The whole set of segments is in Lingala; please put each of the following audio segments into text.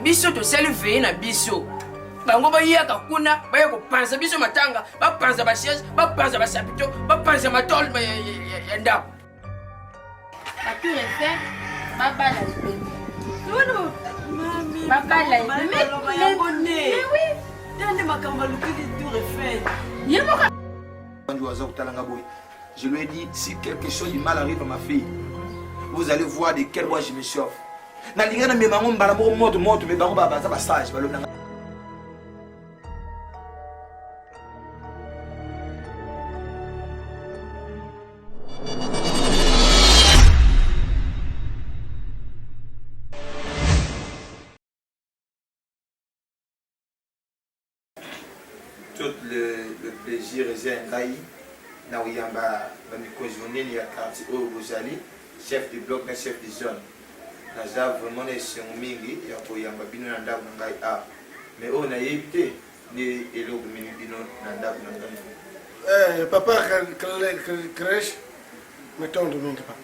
Biso to selfie na biso. Bango bayaka kuna baya kupanza biso matanga, bapanza basias, bapanza basapito, bapanza matol ya ndako. Batu refait, baba la peine. Non, mami. Baba la peine. Mais oui. Tande makamba lukili tout refait. Yemoka. Je lui ai dit, si quelque chose de mal arrive à ma fille, vous allez voir de quel roi je me chauffe. Na lingana me mango mbala mo moto me bango baba za ba stage balo nanga. Tout le plaisir est ngai na uyamba ba mi kojourner ni ya quartier au Bozali, chef de bloc na chef de zone. Naza vraiment les sont mingi ya koyamba bino na ndaku ngai a mais on a yebite ni eloko mini bino na ndaku ngai papa crèche mettons mingi papa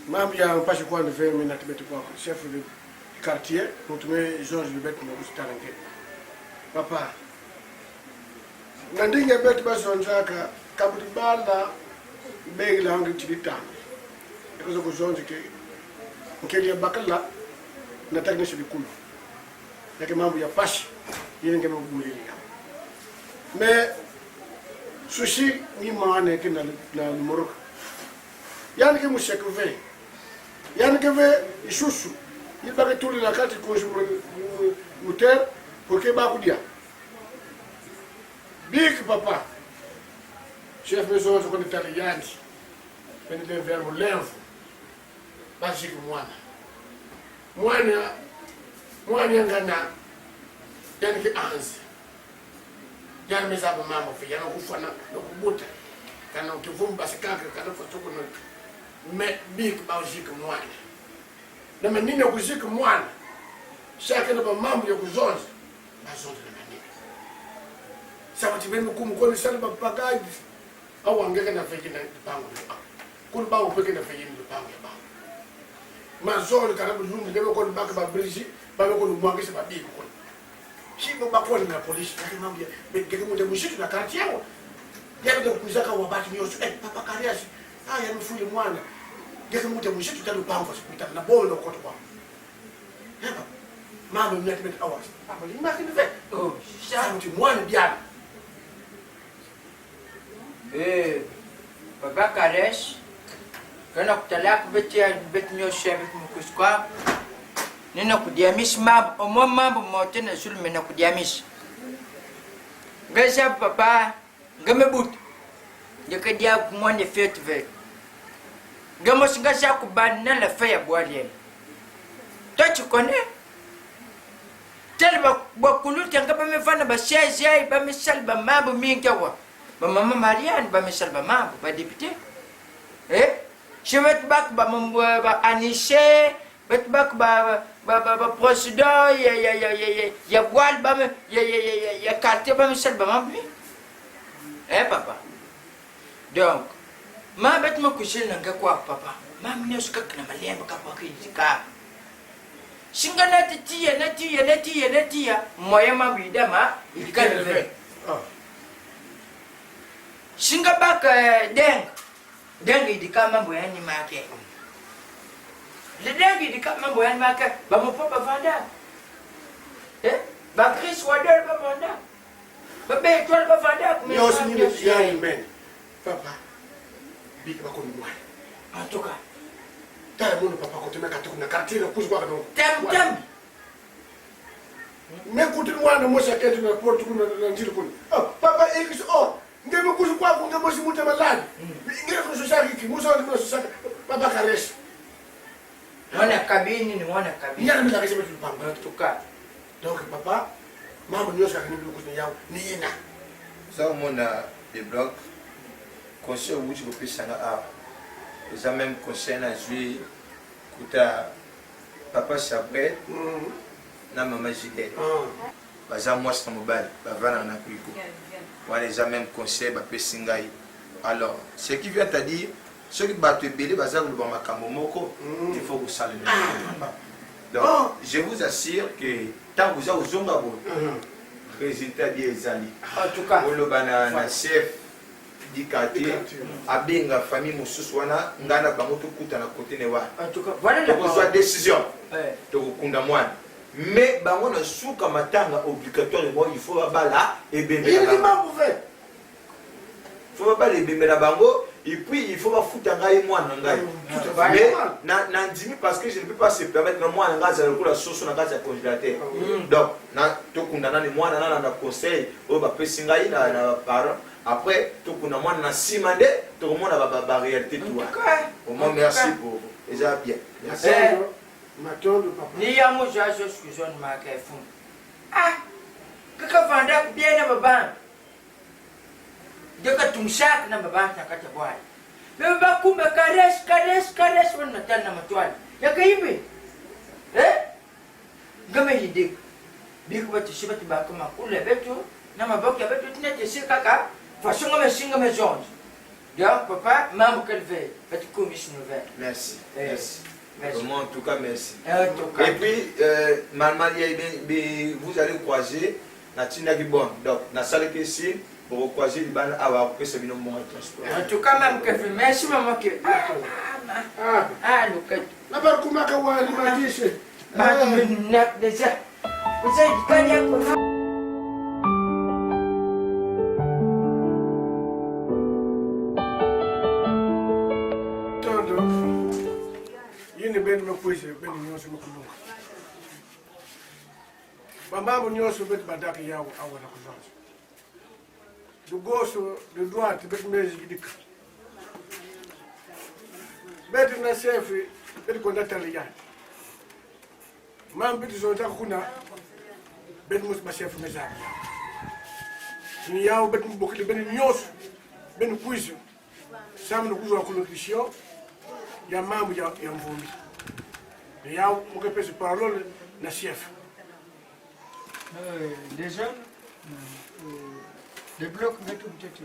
mam ya mpashi kwa de faire minati beti kwa chef de quartier pour tume Georges Libet mo kustarange papa nandinge beti basonjaka kabudi bala begi la hangi chidita eko ko zonje ke Mkelia bakala na technicien de couleur. Yake mambo ya pashi yeye ngema kugulia. Mais sushi ni maana yake na Morocco. Yani ke mushekve. Yani ke ve isusu. Yibaka tuli la kati ko muter porque ba kudia. Big papa. Chef maison de italiani. Pendete verbo levo. Basi mwana ngana yani ki anzi yani mezaba mama fi yana kufana nokubuta kana ukivumba sikaka kana fotuko no me big baujika mwana na manina kuzika mwana shaka na mambo ya kuzonza bazonza na manina sawa tibeni kumkoni sana babagaji au angeka na feki na pango kun bawo peke na feki na pango ya bawo mazolo kana bulungu ngebe ko baka ba bridge ba ko mwangise ba bibi ko kibo ba ko na police na mambo ya ngeke mu de mushitu na kati yao ya ndio kuzaka wa batu nyoso papa kariasi ya mfuli mwana ngeke mu de mushitu tano pango hospital na bolo ko to kwa hapa mama mnete met hours papa lima kini fe oh shanti mwana biana Baba Karesh kana kutalaka beti nyo shebe kumukuskwa nina kudiamish mambo mote na sulme na kudiamish ngasa papa ngamebut ngakadia kumwande fetve ngamos ngasa kubana la faya bwali tochi kone telba bakuluta ngaba mefana ba shayay ba misalba mambo mingawa ba mama Marianne ba misalba mambo ba député je vais te battre ba Aniché, je vais te battre ba président, ya boile ba ya quartier ba Michel ba mambi. Papa. Donc, ma bête me coucher nanga quoi papa. Ma mine suka kana malemba ka kwa kijika. Singa na tia moya ma bida ma idika leve. Singa baka dengi di kama mambo yani make. Le dengi di kama mambo yani make. Ba mo papa vanda. Ba Chris Wader ba vanda. Ba be tol ba vanda. Yo sini ya men. Papa. Big ba ko mwa. Antoka. Tara mo papa ko tena katu na kartira kuzwa no. Tem. Me kutu mwana mo shaketi na portu kuna njili kuna. Papa ekis ngebe kuzu kwa kunge mosi muta malani ngebe kuzu shaki ki musa wali kuzu shaki baba Karesh mwana kabini ni mwana kabini nyana mila kese betu pamba tuka donc papa mama nyosa kani bilu kuzu yao ni yena ça mona de bloc. Conseil où tu peux s'en avoir. Les gens même conseil à jouer. Papa Chabret, na maman Gidette. Baza moi c'est mobile, bavana na kuiko. Voilà les gens même conseil ba pesingai. Alors, ce qui vient te dire, ceux qui battent belé baza le bon makambo moko, il faut que ça le. Donc, je vous assure que tant vous avez zonga bon, résultat des amis. En tout cas, le banana chef du quartier, abenga famille mususu wana ngana bango to kuta na côté ne wa. En tout cas, voilà la parole. Décision. To kunda mwana. Mais bango na suka matanga obligatoirement il faut bala et bébé. Il est pas mauvais. Il faut bala et bébé la bango et puis il faut ba futa ngai mwana ngai. Mais na ndimi parce que je ne peux pas se permettre na mwana ngai za la sauce na kati ya congélateur. Donc na to kunda na mwana na conseil o ba pesingai na parents. Après, tout le monde a simandé, tout le monde a la réalité. Au moins, merci pour déjà bien. Merci. Ni ya mo ja so excuse ma ka fun. Ah. Kaka vanda bien na baba. De ka tumshak na baba na kata boy. Me ba kumbe kares wana tana matwali. Ya ka hivi. Ngame hidi. Biku batu shibatu ba kama kule betu na maboka betu tinete shikaka. Façon comme un maison. Donc, papa, maman qu'elle fait, petit commission nouvelle. Merci. Merci. Vraiment, en tout cas, merci. Et puis, maman, vous allez croiser Natina Gibon. Donc, dans la salle ici, pour croiser les bannes, avoir que c'est bien mon transport. En tout cas, maman qu'elle fait, merci, maman que. Ah, Lucas. Na pas comment que vous m'avez dit. Maman, déjà. Vous avez dit qu'il y a ben me poise ben nyoso mo kuno bamba mo nyoso bet badak yawo awala ko zanzo du gauche de droite bet meji dik bet na chef bet ko ndatal ya mam bet zo ta kuna bet mus ba chef meza ni yawo bet mo bokli ben nyoso ben poise sam no kuzo ko nutrition ya mamu ya mvumi et là, on peut se parler de chef. Les jeunes, les blocs mettent une tête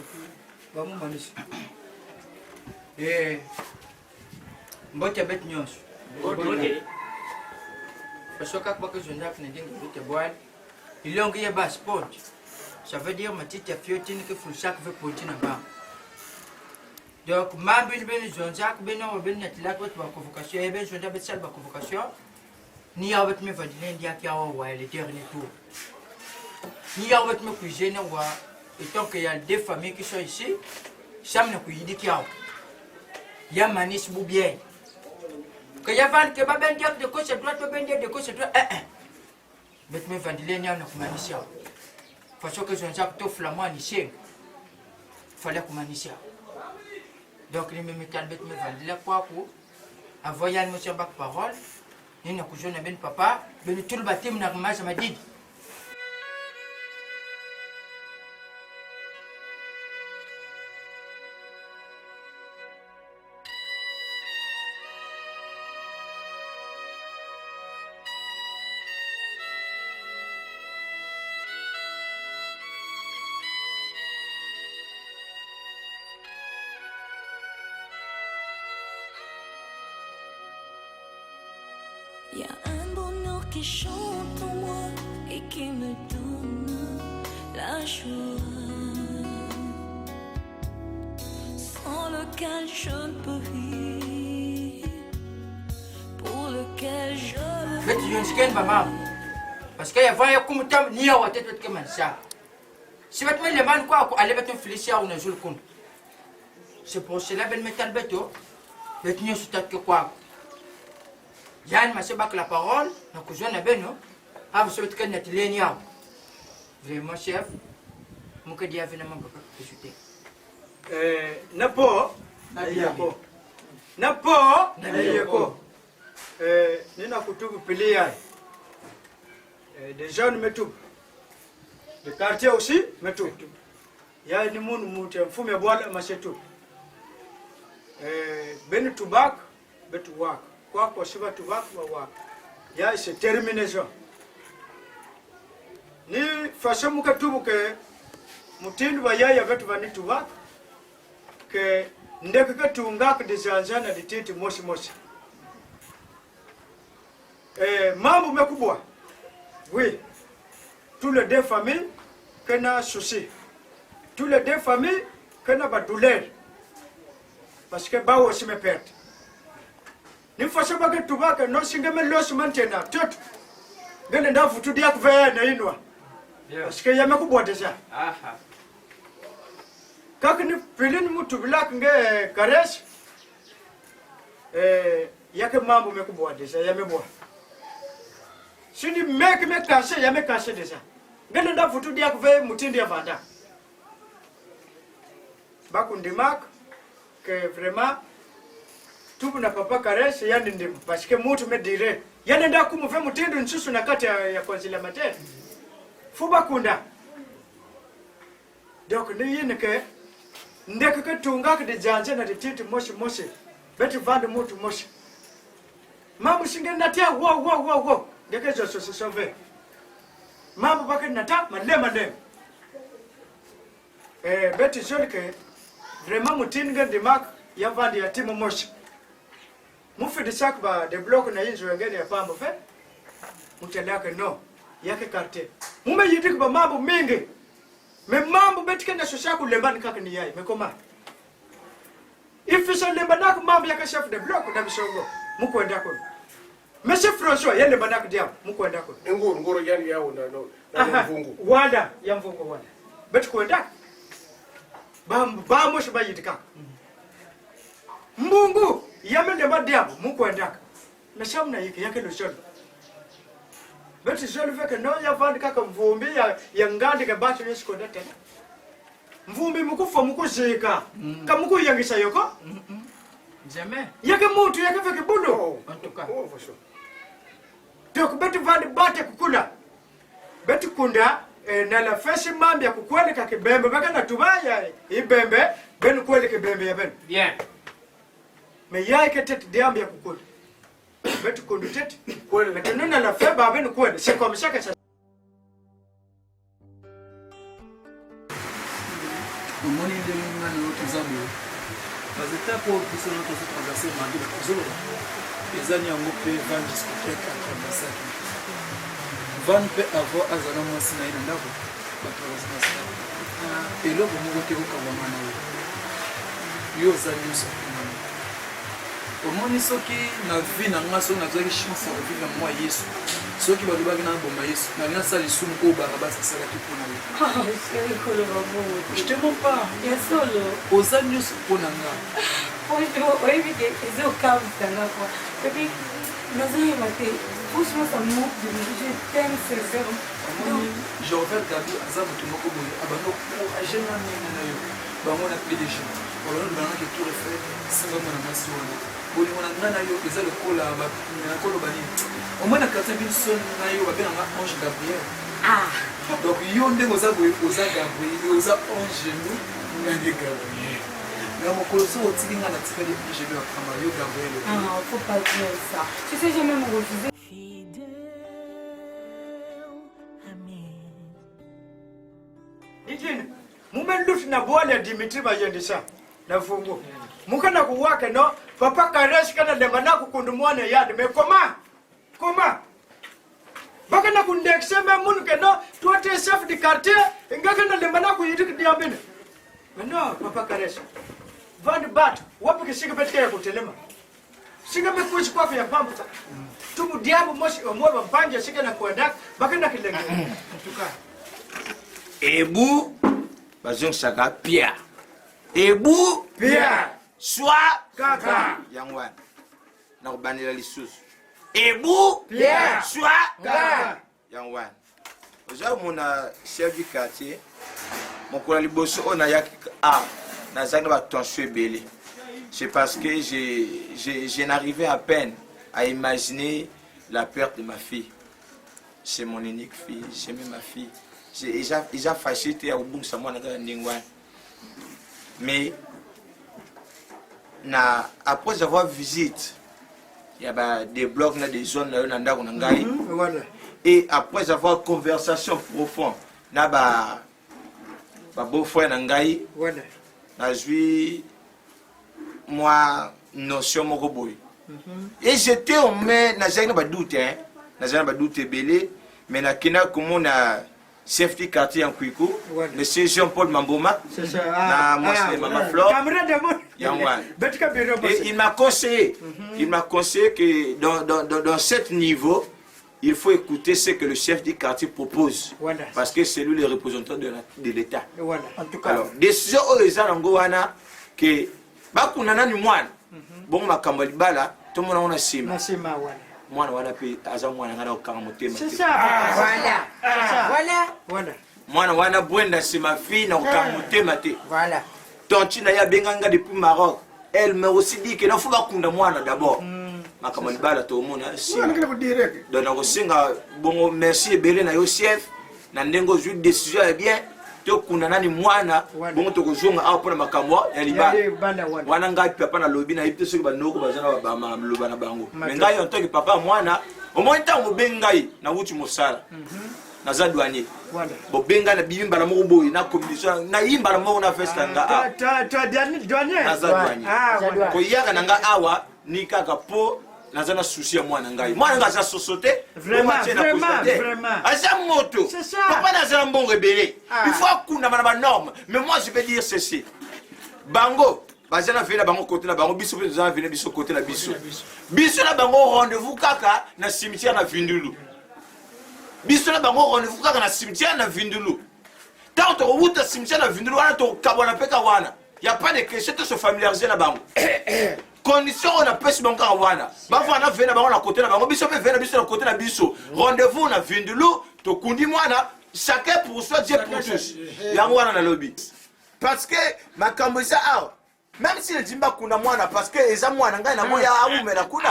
au Manis. Et Mbota bet nyos. Parce que quand je n'ai pas de boire, il a un bas sport. Ça veut dire ma petite fiotine que faut chaque veut porter là-bas. Donc, ma belle Jean-Jacques, ben net la convocation, et ben je n'avais pas de convocation, ni avec mes vadines, ni à qui a le dernier tour. Ni avec mes cuisines, et tant qu'il y a deux familles qui sont ici, ça me dit qu'il y a manis ou bien. Que y a van que va bien de gauche à droite, va bien de gauche à droite, mais mes vadines, n'y a pas manis. Parce que Jean-Jacques t'offre la main ici, il fallait que manis. Donc, les mêmes calbet me vendent la quoi pour envoyer un monsieur bac parole. Il n'y a que je n'ai ben papa, ben tout le bâtiment n'a pas m'a dit. Y a un bonheur qui chante en moi et qui me donne la joie, sans lequel je ne peux vivre, pour lequel je Mais tu viens de maman. Parce qu'il y a un comme temps, ni à tête comme ça. Si vous mettez les mains, quoi, allez mettre un félicien ou un jour compte. C'est pour cela que je mets le béton. Je vais sur tête que quoi. Yann m'a fait la parole, donc je n'ai pas non. Ah, vous savez que vous êtes l'énième. Vraiment, chef, je vais dire finalement que je suis. Napo, Nina Koutou Pilia. Des jeunes me tout. Le quartier aussi me tout. ya ni mun mute mfume bwala masetu ben tubak bet wak kwa shiba tubak wa wak ya c'est termination ni fasha muka tubuke mutindu ba yaya betu bani tubak ke ndeke ka tunga ka disanjana dititi moshi moshi mambo makubwa oui tous les deux familles kena souci tous les deux familles kena ba douleur parce que ba aussi me perte ni fasha ba ke tubaka no singame los mantena tot ngene ndafu tudi yakuvea na inwa parce que yame kubwa deja aha kaka ni pilin mutu bilak nge karesh yake mambo makubwa deja yame bwa sini meke me kashe yame kashe deja ngene ndafu tudi yakuvea mutindi ya vanda bakundimak que vraiment tout na papa caresse yani ndim parce que mutu me dire yani nda kumuve mutindu nsusu na kati ya konzila mate fuba kunda donc ni yine ke ndeke ke tunga ke de janje na de titi moshi moshi betu vande mutu moshi mamu singe natia wo ndeke zo so sauve mamu bake nata malema dem betu jolke vraiment mutinga de mak ya vande ya timo moshi mufidi sakba de bloc na yinzo ngene ya pambo fe mutelaka no yake karte mume yidik ba mambo mingi me mambo betikenda shoshaku lembani kaka ni yai mekoma ifisa lembana ku mambo yake chef de bloc na bisongo mukwenda ko monsieur François yende banaka dia mukwenda ko ngoro yani yao na mvungu wanda ya mvungu wanda betikwenda ba moshi ba yidika mbungu yamende badiabu mukwendaka meshamna yake yake losholo beti joli feke no ya vandi kaka mvumbi ya ngandi ke bacho yesikonda tena mvumbi mukufa mukuzika kamuku yangisa yoko jamais yake mutu yake feke bulo en tout cas for sure donc beti vandi bate kukula beti kunda na la fesi mambi ya kukwele kake bembe baka na tubaya ibembe ben kwele ke bembe ya ben bien mais yai ke tete diambi ya kukula beti kundu tete kwele lakini nuna la feba ben kwele c'est comme ça que ça omoni ndenge ngani oyo toza boye bazeta mpo biso no tozo traverse mande kozoloba ezani yango mpe van discothèque atraversaki van mpe avant azala mwasi na ye na ndako batraverse na sika eloko moko te kokabwama na yo yo oza nyonso omoni soki na vie na nga soki nazwaki chance ya kovivre na mwa yesu soki balobaki na boma yesu nalingi nasala lisumu oyo barabasi asalaki mpo na yo je te mens pas oza nyonso mpo na nga Jorvel Gabi aza moto moko boye abanda kourage na ndenge na yo bango na pdg baloni banaki tour efait singa mwana mwasi wana bolingo na ngai na yo eza lokola nakoloba nini omoi na quartier biso na yo babenganga ange gabriel donc yo ndenge oza boye oza gabriel oza ange ngange gabriel na mokolo so otiki nga na tikali pdg bakamba yo gabriel faut pas dire ça tu sais j'ai même refusé Ijini, mume lutu na bwale ya Dimitri bayendisa na fungu. Muka na kuwake no, papa kareshi kana lemana kukundu mwane yadi me koma. Baka na kundeksembe munu ke no, tuwate chef di quartier, ingaka na lemana kuyidik diambine. No, papa kareshi. Vandi bat, wapi kishiga betike ya kutelema. Shiga mekuishi kwa ya pambuta. Tumu diambu moshi omwa mpanja shiga na kuendak, baka na kilenge. Tuka. Ebu bazongisaka Pierre ebu Pierre soit Kaka yangwana na kobanela lisusu ebu Pierre soit Kaka yangwana oza mona chef du quartier mokolo liboso oyo nayaki nazaki na batension ebele c'est parce que je n'arrivais à peine à imaginer la perte de ma fille. C'est mon unique fille, j'aimais ma fille. J'ai fâché à Obung Samon à Ningwan. Mais après avoir visité, il y a des blocs, des zones, Voilà. et après avoir conversation profonde, il y a beau-frère Nangaï, Voilà. j'ai moi notion mon boy. Et j'étais au moins, n'a pas doute, n'a pas doute belé, mais n'a qu'un comme na chef du quartier en Kouikou, monsieur Jean-Paul Mamboma, C'est ça. na moi c'est Maman Flore. Camarade de moi. Et il m'a conseillé, que dans ce niveau, il faut écouter ce que le chef du quartier propose. Voilà. Parce que c'est lui le représentant de l'État. Voilà. En tout cas. Alors, décision aux Arangoana, que Bakunana ni mwana, bon makambali bala, tout le monde a sima. Nasima, voilà. Mwana wana pe aza mwana ngana okamotema. C'est ça. Voilà. Mwana wana bwenda sima fille na okamotema te. Voilà. Tontina ya benganga depuis Maroc. Elle m'a aussi dit que na fuba kunda mwana d'abord. Makamali bala to mona sima. Donc na kosenga bongo merci ebele na yo chef na ndengo ju décision est bien. To kuna nani mwana bongo to kozonga apo pona makambo ya libala. Wana ngai papa na lobi na yipte soki banoko bazana ba loba na bango. Mais ngai en tant que papa mwana au moins ntango bengai na wuti mosala. Naza douanier. Voilà. Bo benga na bimba na moko boy na commission na yimba na moko na festa nga. Toi douanier. Naza douanier. Voilà. Ko yaka na nga awa ni kaka po naza na souci ya mwana ngai. Mwana nga za société. Vraiment. Aza moto. C'est ça. Papa naza bon rebelle. Il faut akunda na ba norme. Mais moi je vais dire ceci. Bango bazana vela bango côté na bango biso pe zana vela biso côté na biso. Biso na bango rendez-vous kaka na cimetière na Vindulu. Biso na bango rendez-vous kaka na cimetière na Vindulu. Tant to wuta cimetière na Vindulu wana to kabona peka wana. Y a pas de question de se familiariser na bango. Condition on a pesi bango wana. Ba wana vela bango na côté na bango biso pe vela biso na côté na biso. Rendez-vous na Vindulu to kundi mwana chacun pour soi Dieu pour tous. Ya wana na lobby. Parce que makambo za awa même si le dimba kuna mwana parce que eza mwana ngai na moya aume na kuna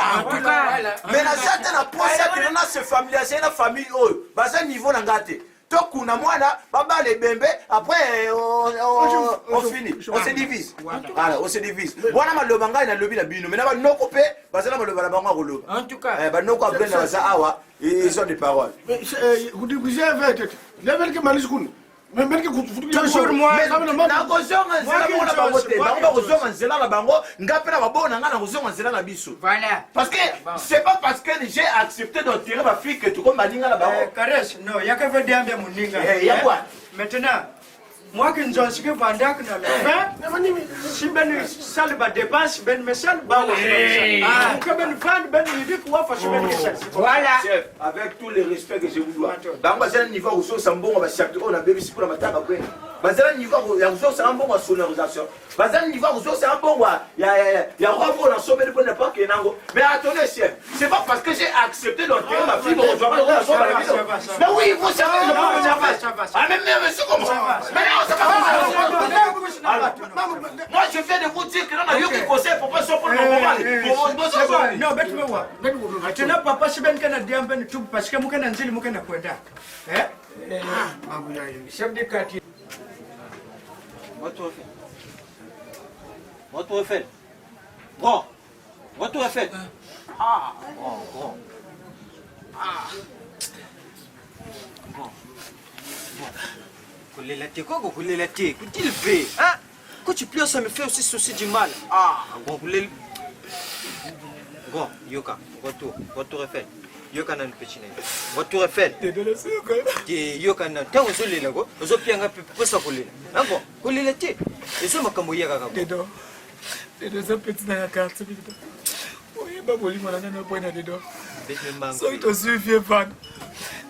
mais na zate na posa que na se familiariser na famille oyo baza niveau na ngate to kuna mwana baba le bembe après on finit on se divise voilà on se divise bona maloba ngai na lobi na bino mais na ba noko pe baza na maloba na bango akoloba En tout cas. ba noko aprendre baza awa ils ont des paroles vous dites level que malis kun mais que Toujours moi. na kozonga nzela mona bango te bango kozonga nzela na bango ngape na babona nga na kozonga nzela na biso Voilà. parce que c'est pas parce que j'ai accepté d'enterrer ma fille que tu comme baninga na bango Karesh, non, il y a que veut dire bien mon ninga. il y a quoi Maintenant, moi qui nous suis que Vandak na le si ben salba dépense ben mesal ba wa. Ah, que ben fan ben yidi ko fa si ben mesal. Voilà. chef avec tout le respect que je vous dois bango bazana niveau uso sambongo ba chapter on a baby si pour la mataka kwe bazana niveau ya uso sambongo sonorisation bazana niveau uso sambongo ya robo na sommet de pas que nango mais attendez chef c'est pas parce que j'ai accepté d'enterrer ma fille bon je vais la sommet mais oui vous savez Ça va. ah mais monsieur comment mais non ça va moi je viens de vous dire que non il y a des conseils pour pas sortir le moment Non, bet me wa. Maintenant papa si ben kana diam ben tu parce que mukana nzili mukana kwenda. Chef de quartier. Retour est fait. Bon. Retour est fait. Ah. Bon. Ah. Bon. Koulé qu'est-il fait? Hein? Quand tu pleures, ça me fait aussi du mal. Ah, bon, koulé. Bon, Yoka, retour est fait. Yoka n'a petit nez. Retour est fait. Yoka n'a pas osé les lagos. Aux autres, il y a un peu plus à couler. Ah bon, koulé la thé. Et ça m'a camouillé à la Dedo za petit na ya carte bito. Oui, ba boli mwana na point dedo. So ito suivie van.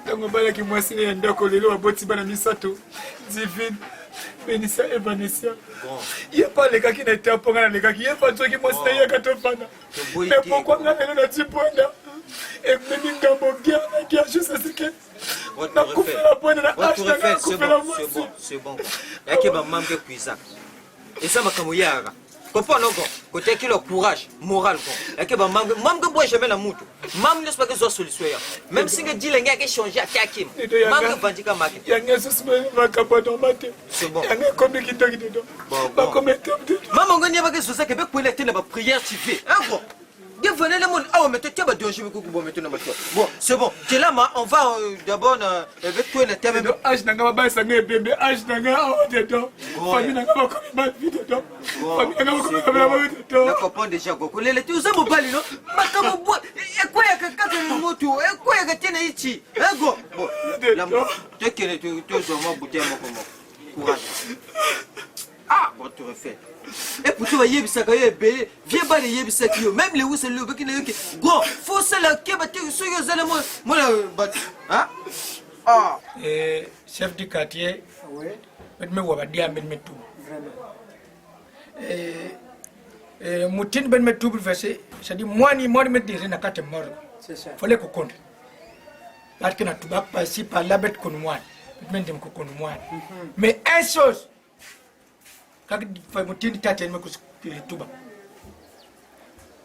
Tango bala ki mwasi ne ndako lelo aboti bana misato. Divine Benissa et Vanessa. Il n'y a pas les gars qui n'étaient pas là, les gars qui n'ont pas de qui m'ont essayé à Katofana. Mais pourquoi on a fait le petit point là? Et même une gambo qui a juste ce que. On a coupé la pointe de la hache, on a coupé la moitié. C'est bon. Il y a qui va manquer puissant. Et ça m'a camouillé. comprends non gros côté qui le courage moral gros et que ba mam que boy jamais la mutu mam n'est pas que zo solution même si que dit les gars qui changer à kakim mam que bandika maki yanga susme makapa no mate c'est bon yanga comme qui to qui ba comme maman ngani ba que so ça que be connecter na ba prière TV hein gros venez le monde ah mais tu vas danger beaucoup maintenant bon c'est bon tu là on va d'abord avec toi le thème âge nanga ba sanga bébé âge nanga oh dedans famille nanga ba comme ma vie dedans famille nanga ba comme ma vie dedans je comprends déjà goko les tu usamo bali no makamo bo e quoi que quand moto e quoi que tena ichi hein go bon la tu que tu dois bouter mon courage ah bon tu refais et pour toi yebisa ka yebe viens ba le yebisa ki yo même les où c'est le qui na yoki go faut ça la ke ba te so yo zala moi ba hein ah chef du quartier oui me wa ba dia me tout mutin ben me tout versé c'est dit moi me dire na kate mort C'est ça. fallait ko compte parce que na tout ba passer par la bête kon moi me dem ko kon moi mais une chose kaka fa mutindi tata me ko tuba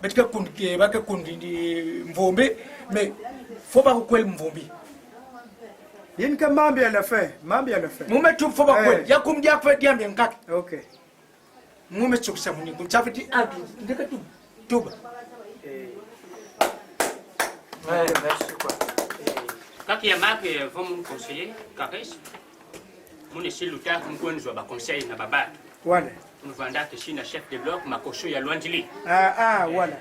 betka kun ke baka kun di mvombe mais faut pas ko kwel mvombi yin ka mambi ala fe mume tu faut pas kwel ya kum dia fa diambe ngak okay mume tsukisa muni ko chafiti abi ndeka tuba Merci quoi. Quand il y a marque, vous me conseillez, Caris, mon essayer de lutter, vous me conseillez, na baba. Voilà. Nous vendons que je suis le chef de bloc, ma cocho ya loindili. Voilà.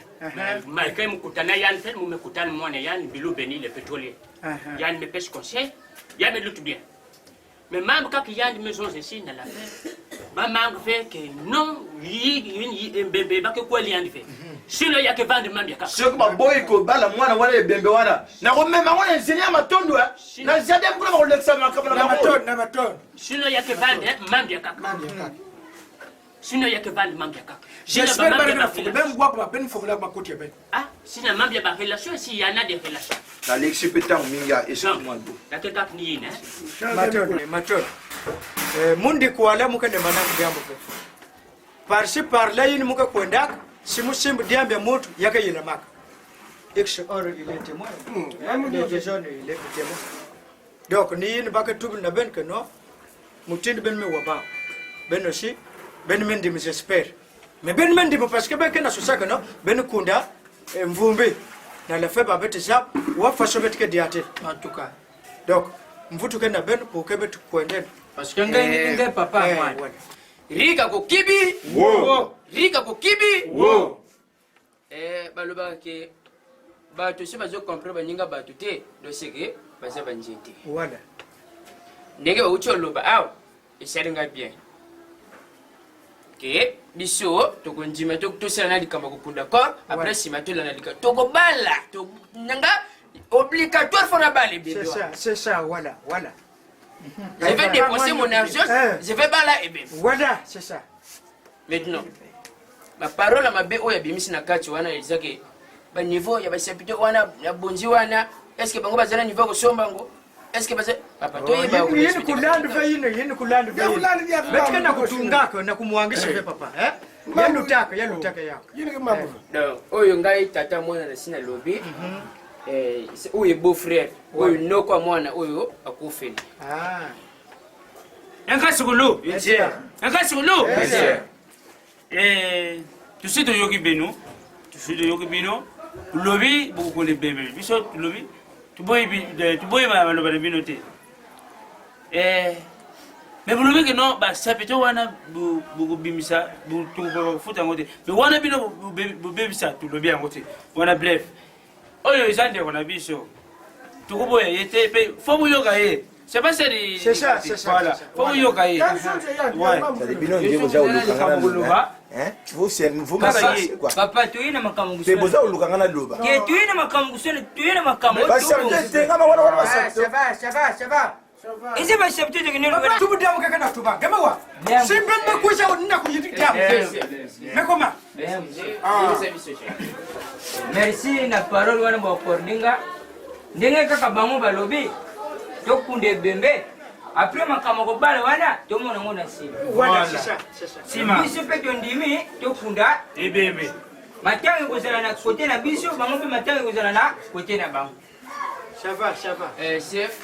Malgré mon coutana yann, mon coutane moi yann, bilou béni le pétrolier. Yann me pêche conseil, yann me lutte bien. Mais même quand il y a des maisons ici dans la fête, maman fait que non, il y a un bébé, que quoi il y a fait. Sinon il y a que vendre même bien. Ce que ma boy ko bala mwana wale bembe wana. Na ko mema wana nzenya matondo na zade mbula ko leksa makabala na maton. Sinon il y a que vendre même bien kaka. Sinon il y a que vendre même bien kaka. J'espère que même bois pour ben faut la ma côté ben. Ah, sinon même bien ba relation s'il y en a des relations. Na l'expectant minga excuse-moi. La tête ni hein. Maton. Mundi kuala muka de manam diambo ko. Parsi parla yin muka kwenda simu simbu diambe moto yaka yina maka. Ex or il est témoin. Les jeunes il est témoin. Donc ni yin baka tubu na ben que non. Mutindi ben me waba. Ben aussi ben men de j'espère. Mais ben men de parce que ben kana susaka no ben kunda mvumbi na la fait babete ça wa faso betke diate en tout cas. Donc mvutu kana ben pour que bet kwenden. Parce que ngai papa moi. Rika ko kibi. Wow. Rika ko kibi. Wow. Baloba ke bato se bazo comprendre baninga bato te do seke baza banjete. Voilà. Ndenge ucho loba aw esalinga bien. Que biso to konjima to sala na likamba ko d'accord après sima to la na likamba to ko bala to nanga obligatoire faut na bala bébé. C'est ça, voilà. Je vais dépenser mon argent, je vais bala et bébé. Voilà, c'est ça. Maintenant, ma parole à ma bé oya bimisi na kati wana izake ba niveau ya ba sepito wana na bonzi wana est-ce que bango bazana niveau ko sombango est-ce que baza papa to yeba ko yini kulandu fa yini kulandu fa yini betka na kutungaka na kumwangisha fe papa yalutaka yako Yini mambo. non oyo ngai tata mwana na sina lobi oyo beau frère oyo noko mwana oyo akufeli Enkasikulu. Enkasikulu. Tu sais yoki beno. Lobi beaucoup ko le bébé. Biso lobi. Tu boy ma lo ba beno te. Mais vous lobi que non ba sapito wana bu bimisa bu tu ba futa ngote. Mais wana bino bu bebisa tu lobi ngote. Wana bref. Oyo izande kona biso. Tu ko boy yete pe fo bu yoga ye. C'est pas ça. Voilà. Faut y aller. Ouais. Hein? Vous Papa, tu es na makambu. C'est besoin de lukangana loba. Que tu es na makambu, tu es na makambu. Ça va. Et c'est pas ça que tu es venu. Tu peux dire que kana tuba. Kama wa. Simbe me kuisha nina kuyitika. Mais comment? Merci na parole wana ba korninga ndenge kaka bango balobi tokunde bembe Après makamoko bala wana tomona ngona sima. Voilà, c'est ça, c'est ça. Sima. Biso pe tondimi tokunda ebebe. Matangi kozala na côté na biso, bango pe matangi kozala na côté na bango. Ça va, ça va. Chef,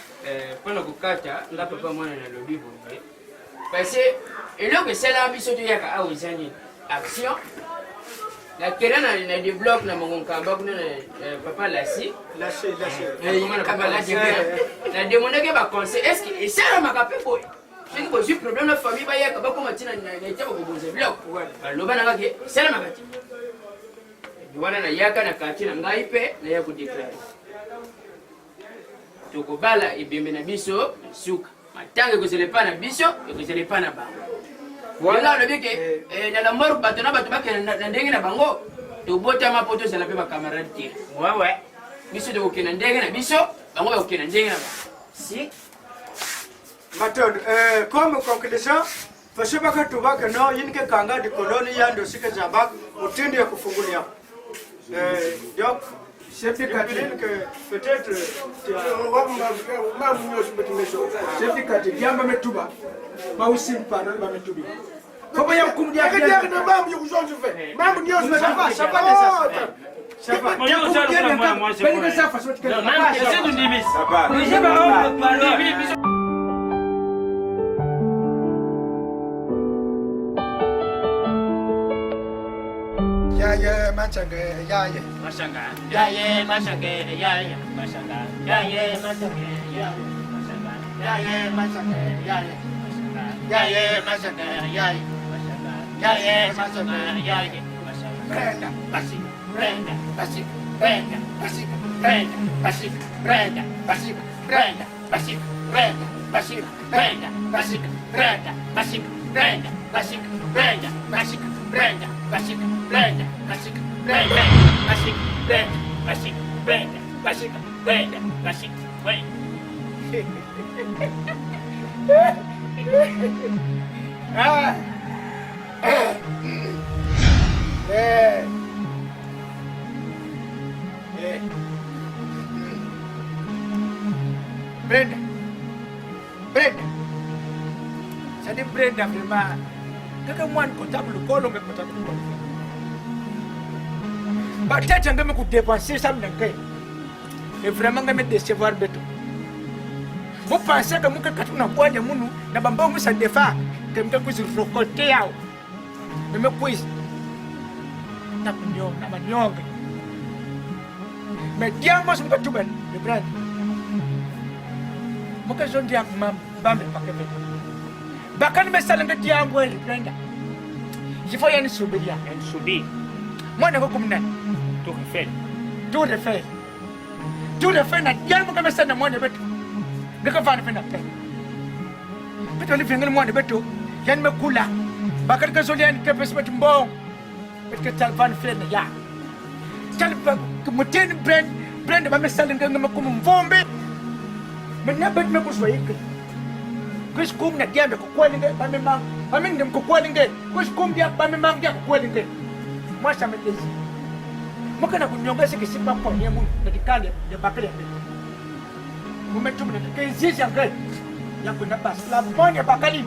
mpona kokata nga papa mwana na lobi boye. Parce que eloko esala biso toyaka awa eza nini action nakela na débloque na mokonkamba kuna na papa lasi papa lasi na demandaki baconseil est ce que esalamaka mpe boye soki bozwi problème na famille bayaka bakoma ntina na ete bakobonza biloko baloba nanga ke esalamaka te wana nayaka na quartier na ngai mpe naya kodeklare tokobala ebembe na biso suka matanga ekozela epa na biso ekozela epa na bango wala alobi ke na la mort bato na bato bakende na ndenge na bango tobotama mpo tozala mpe bakamarade te wewe biso tokokende na ndenge na biso bango bakokende na ndenge na bango si Maton, comme conclusion, fashe baka tubaka no yinke kanga di koloni yando sike zabak mutindi ya kufungulia. Donc, c'est Catherine que peut-être c'est Catherine yamba metuba. Ma aussi pardon ba metubi. Comment yam kumdia que dia na mambo yukujonje fe. Mambo ndio ça va ça va. Ça va. Moi je sais pas moi c'est. Ça va. C'est une limite. Ça va. Mais j'ai pas Yaye machanga yaye machanga yaye machanga yaye machanga yaye machanga yaye machanga yaye machanga yaye yaye machanga yaye prenda basi prenda basi prenda basi prenda basi prenda basi prenda basi prenda basi prenda basi prenda basi prenda basi prenda basi prenda basic, blend, basic, blend, basic, blend, basic, blend, basic, blend, basic, blend. Brenda, Brenda, jadi Brenda memang kaka mwan comptable kolo me comptable kolo ba tata ngame ku dépenser ça m'ngai et vraiment ngame décevoir beto vous pensez que muka katuna kwa ya munu na bamba mu sa defa que mka ku rokote yao me quiz na kunyo na manyonga me diamos muka tuban de brand muka zon dia mam bambe pakete bakan me salanga diambo el brenda il faut y aller subir en subir moi ne comprends tout refait na diambo comme ça na moi ne beto de ka van fena pe beto li fengel moi ne beto yan me kula bakan ka zolian ke pes bet mbong bet ka tal van fena ya tal ba muten brand ba me salanga ngam ko mvombe me na bet me ko soyike Kus kum na dia me ko kweli nge ba me mang ba me ndem ko kweli nge kus kum dia ba me mang dia ko kweli nge moi ça me plaisir mo kana kunyonga se ke simba po nyemu na dikale de bakale mo me tum na ke zizi nge ya ko na bas la bonne bakali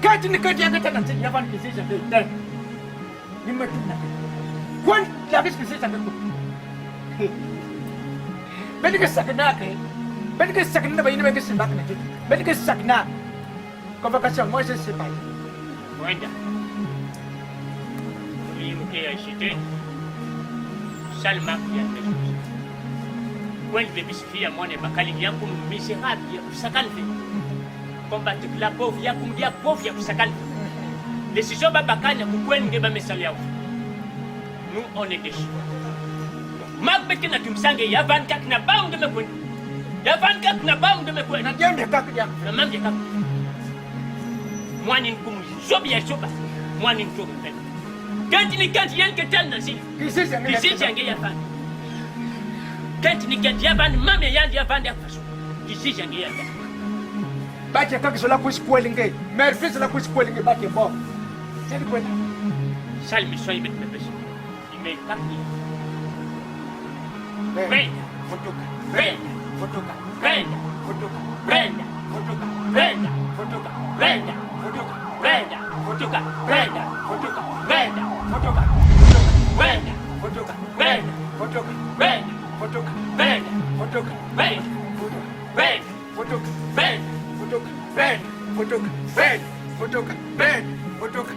kati ni kati ya ngata na ya van ke zizi nge den ni me tum na kwan la bis ke zizi nge ben ke sakna ke ben ke sakna ba ni me ke simba na ke ben ke sakna convocation moi je sais pas Brenda oui ok acheté Salma ya when baby Sophia mone bakali yangu misérable ya kusakalve combattre la pauvre ya kumdia pauvre ya kusakalve décision babakanya kukwenge ba mesali yao nous on est déchus magbeke na tumsange ya 24 na bound me kwenda ya 24 na bound me kwenda na jende kakja na mamje kak mwani nkumu zobi ya soba mwani nkumu pen kanti ni kanti yanke tan na si kisisi yange ya fan kanti ni kanti ya fan mame yandi ya fan ya faso kisisi yange ya fan bache kaka sola kusikwelinge mer fils la kusikwelinge bache bo c'est quoi salmi soy met me pes ime kakni Brenda fotoka Brenda fotoka Brenda fotoka Brenda fotoka Brenda, fotoka, Brenda, fotoka, Brenda, fotoka, Brenda, fotoka, Brenda, fotoka, Brenda, fotoka, Brenda, fotoka, Brenda, fotoka, Brenda, fotoka, Brenda, Brenda, fotoka, Brenda, fotoka, Brenda, fotoka, Brenda, fotoka, Brenda, fotoka,